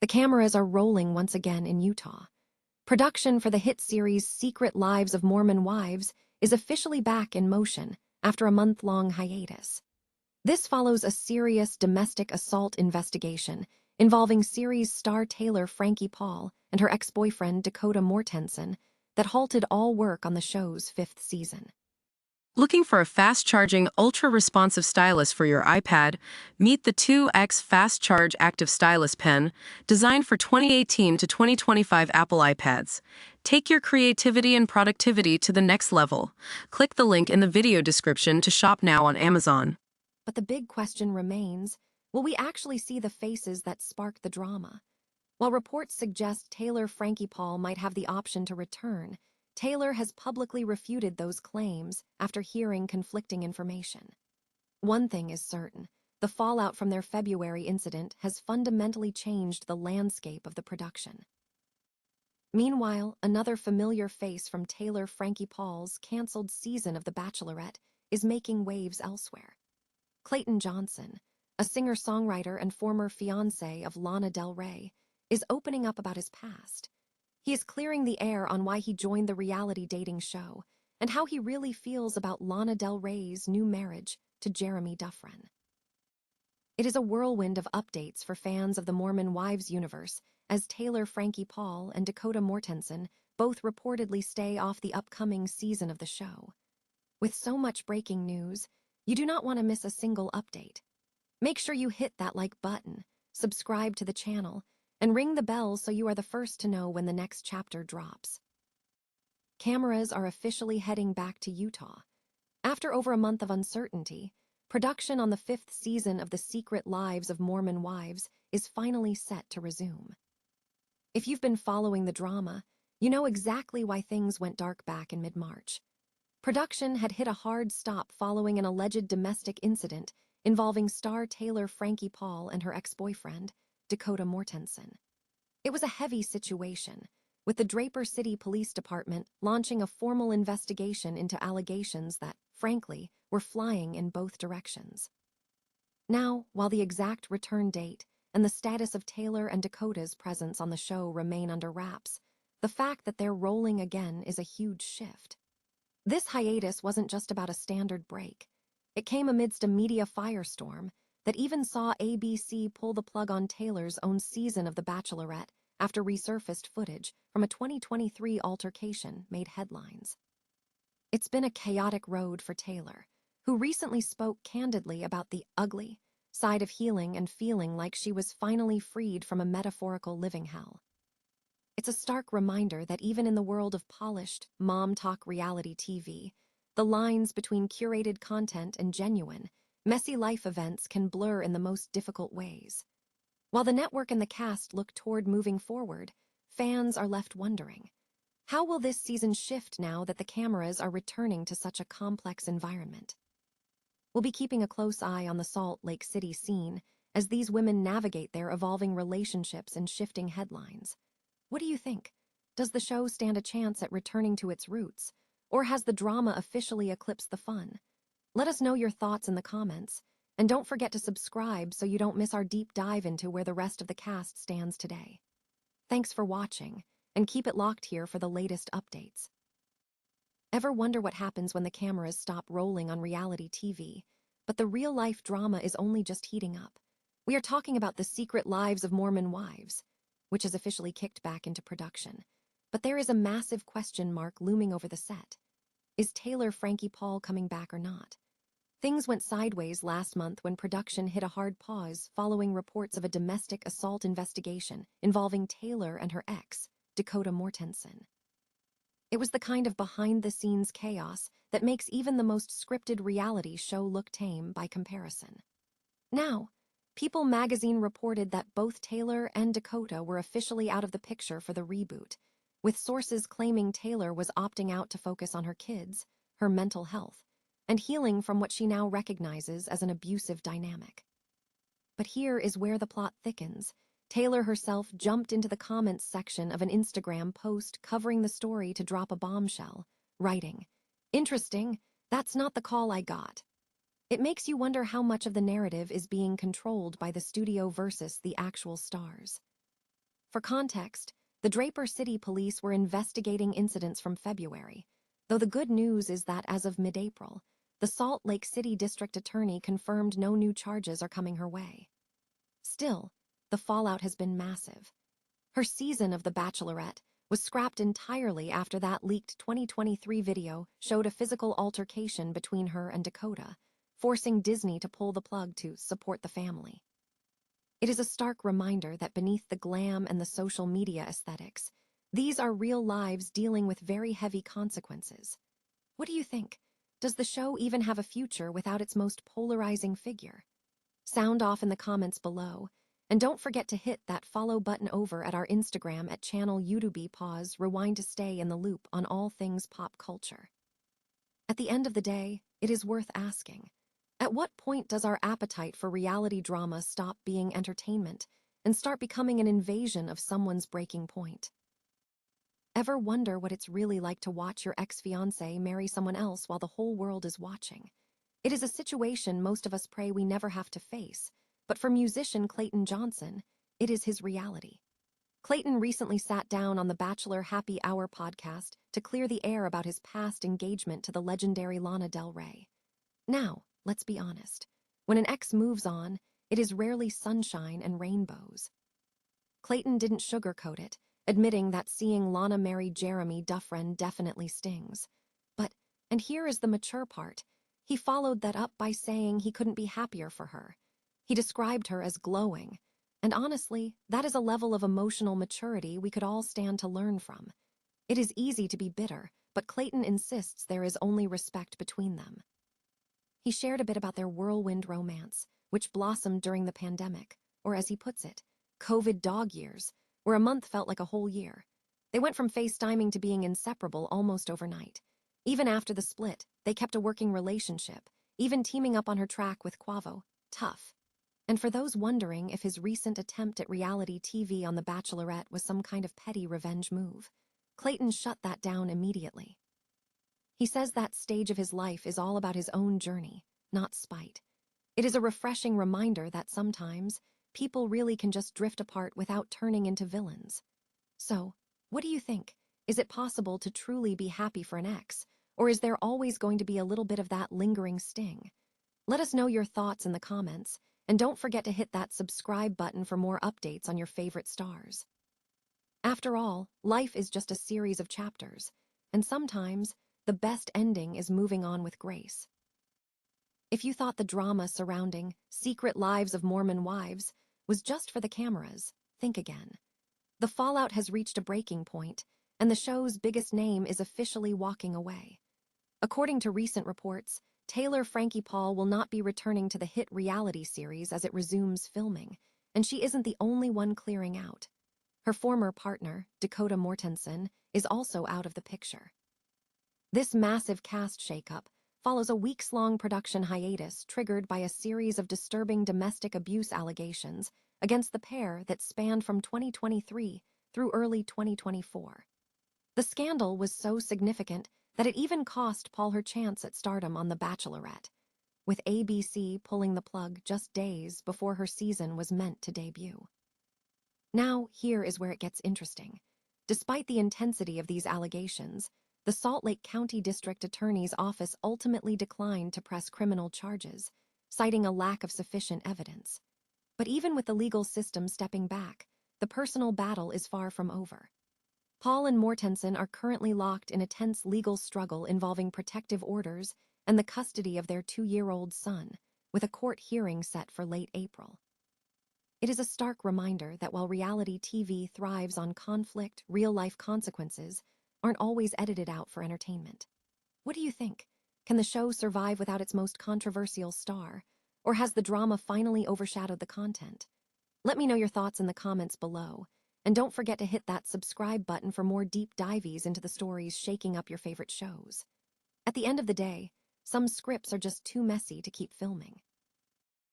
The cameras are rolling once again in Utah. Production for the hit series Secret Lives of Mormon Wives is officially back in motion after a month-long hiatus. This follows a serious domestic assault investigation involving series star Taylor Frankie Paul and her ex-boyfriend Dakota Mortensen that halted all work on the show's 5th season. Looking for a fast-charging, ultra-responsive stylus for your iPad? Meet the 2X Fast Charge Active Stylus Pen, designed for 2018 to 2025 Apple iPads. Take your creativity and productivity to the next level. Click the link in the video description to shop now on Amazon. But the big question remains, will we actually see the faces that sparked the drama? While reports suggest Taylor Frankie Paul might have the option to return, Taylor has publicly refuted those claims after hearing conflicting information. One thing is certain, the fallout from their February incident has fundamentally changed the landscape of the production. Meanwhile, another familiar face from Taylor Frankie Paul's canceled season of The Bachelorette is making waves elsewhere. Clayton Johnson, a singer-songwriter and former fiancé of Lana Del Rey, is opening up about his past. He is clearing the air on why he joined the reality dating show and how he really feels about Lana Del Rey's new marriage to Jeremy Dufrene. It is a whirlwind of updates for fans of the Mormon Wives universe as Taylor Frankie Paul and Dakota Mortensen both reportedly stay off the upcoming season of the show. With so much breaking news, you do not want to miss a single update. Make sure you hit that like button, subscribe to the channel, and ring the bell so you are the first to know when the next chapter drops. Cameras are officially heading back to Utah. After over a month of uncertainty, production on the 5th season of The Secret Lives of Mormon Wives is finally set to resume. If you've been following the drama, you know exactly why things went dark back in mid-March. Production had hit a hard stop following an alleged domestic incident involving star Taylor Frankie Paul and her ex-boyfriend, Dakota Mortensen. It was a heavy situation, with the Draper City Police Department launching a formal investigation into allegations that, frankly, were flying in both directions. Now, while the exact return date and the status of Taylor and Dakota's presence on the show remain under wraps, the fact that they're rolling again is a huge shift. This hiatus wasn't just about a standard break. It came amidst a media firestorm that even saw ABC pull the plug on Taylor's own season of The Bachelorette after resurfaced footage from a 2023 altercation made headlines. It's been a chaotic road for Taylor, who recently spoke candidly about the ugly side of healing and feeling like she was finally freed from a metaphorical living hell. It's a stark reminder that even in the world of polished, mom-talk reality TV, the lines between curated content and genuine, messy life events can blur in the most difficult ways. While the network and the cast look toward moving forward, fans are left wondering, how will this season shift now that the cameras are returning to such a complex environment? We'll be keeping a close eye on the Salt Lake City scene as these women navigate their evolving relationships and shifting headlines. What do you think? Does the show stand a chance at returning to its roots, or has the drama officially eclipsed the fun? Let us know your thoughts in the comments, and don't forget to subscribe so you don't miss our deep dive into where the rest of the cast stands today. Thanks for watching, and keep it locked here for the latest updates. Ever wonder what happens when the cameras stop rolling on reality TV, but the real-life drama is only just heating up? We are talking about The Secret Lives of Mormon Wives, which has officially kicked back into production. But there is a massive question mark looming over the set. Is Taylor Frankie Paul coming back or not? Things went sideways last month when production hit a hard pause following reports of a domestic assault investigation involving Taylor and her ex, Dakota Mortensen. It was the kind of behind-the-scenes chaos that makes even the most scripted reality show look tame by comparison. Now, People magazine reported that both Taylor and Dakota were officially out of the picture for the reboot, with sources claiming Taylor was opting out to focus on her kids, her mental health, and healing from what she now recognizes as an abusive dynamic. But here is where the plot thickens. Taylor herself jumped into the comments section of an Instagram post covering the story to drop a bombshell, writing, "Interesting, that's not the call I got." It makes you wonder how much of the narrative is being controlled by the studio versus the actual stars. For context, the Draper City police were investigating incidents from February, though the good news is that as of mid-April, the Salt Lake City District Attorney confirmed no new charges are coming her way. Still, the fallout has been massive. Her season of The Bachelorette was scrapped entirely after that leaked 2023 video showed a physical altercation between her and Dakota, forcing Disney to pull the plug to support the family. It is a stark reminder that beneath the glam and the social media aesthetics, these are real lives dealing with very heavy consequences. What do you think? Does the show even have a future without its most polarizing figure? Sound off in the comments below, and don't forget to hit that follow button over at our Instagram at channel YouTube. Pause, rewind to stay in the loop on all things pop culture. At the end of the day, it is worth asking. At what point does our appetite for reality drama stop being entertainment and start becoming an invasion of someone's breaking point? Ever wonder what it's really like to watch your ex-fiancé marry someone else while the whole world is watching? It is a situation most of us pray we never have to face, but for musician Clayton Johnson, it is his reality. Clayton recently sat down on the Bachelor Happy Hour podcast to clear the air about his past engagement to the legendary Lana Del Rey. Now, let's be honest. When an ex moves on, it is rarely sunshine and rainbows. Clayton didn't sugarcoat it, admitting that seeing Lana marry Jeremy Dufrene definitely stings. And here is the mature part, he followed that up by saying he couldn't be happier for her. He described her as glowing, and honestly, that is a level of emotional maturity we could all stand to learn from. It is easy to be bitter, but Clayton insists there is only respect between them. He shared a bit about their whirlwind romance, which blossomed during the pandemic, or as he puts it, COVID dog years, where a month felt like a whole year. They went from FaceTiming to being inseparable almost overnight. Even after the split, they kept a working relationship, even teaming up on her track with Quavo. Tough. And for those wondering if his recent attempt at reality TV on The Bachelorette was some kind of petty revenge move, Clayton shut that down immediately. He says that stage of his life is all about his own journey, not spite. It is a refreshing reminder that sometimes people really can just drift apart without turning into villains. So, what do you think? Is it possible to truly be happy for an ex, or is there always going to be a little bit of that lingering sting? Let us know your thoughts in the comments, and don't forget to hit that subscribe button for more updates on your favorite stars. After all, life is just a series of chapters, and sometimes the best ending is moving on with grace. If you thought the drama surrounding Secret Lives of Mormon Wives was just for the cameras, think again. The fallout has reached a breaking point, and the show's biggest name is officially walking away. According to recent reports, Taylor Frankie Paul will not be returning to the hit reality series as it resumes filming, and she isn't the only one clearing out. Her former partner, Dakota Mortensen, is also out of the picture. This massive cast shakeup follows a weeks-long production hiatus triggered by a series of disturbing domestic abuse allegations against the pair that spanned from 2023 through early 2024. The scandal was so significant that it even cost Paul her chance at stardom on The Bachelorette, with ABC pulling the plug just days before her season was meant to debut. Now, here is where it gets interesting. Despite the intensity of these allegations, the Salt Lake County District Attorney's Office ultimately declined to press criminal charges, citing a lack of sufficient evidence. But even with the legal system stepping back, the personal battle is far from over. Paul and Mortensen are currently locked in a tense legal struggle involving protective orders and the custody of their 2-year-old son, with a court hearing set for late April. It is a stark reminder that while reality TV thrives on conflict, real-life consequences aren't always edited out for entertainment. What do you think? Can the show survive without its most controversial star, or has the drama finally overshadowed the content? Let me know your thoughts in the comments below, and don't forget to hit that subscribe button for more deep dives into the stories shaking up your favorite shows. At the end of the day, some scripts are just too messy to keep filming.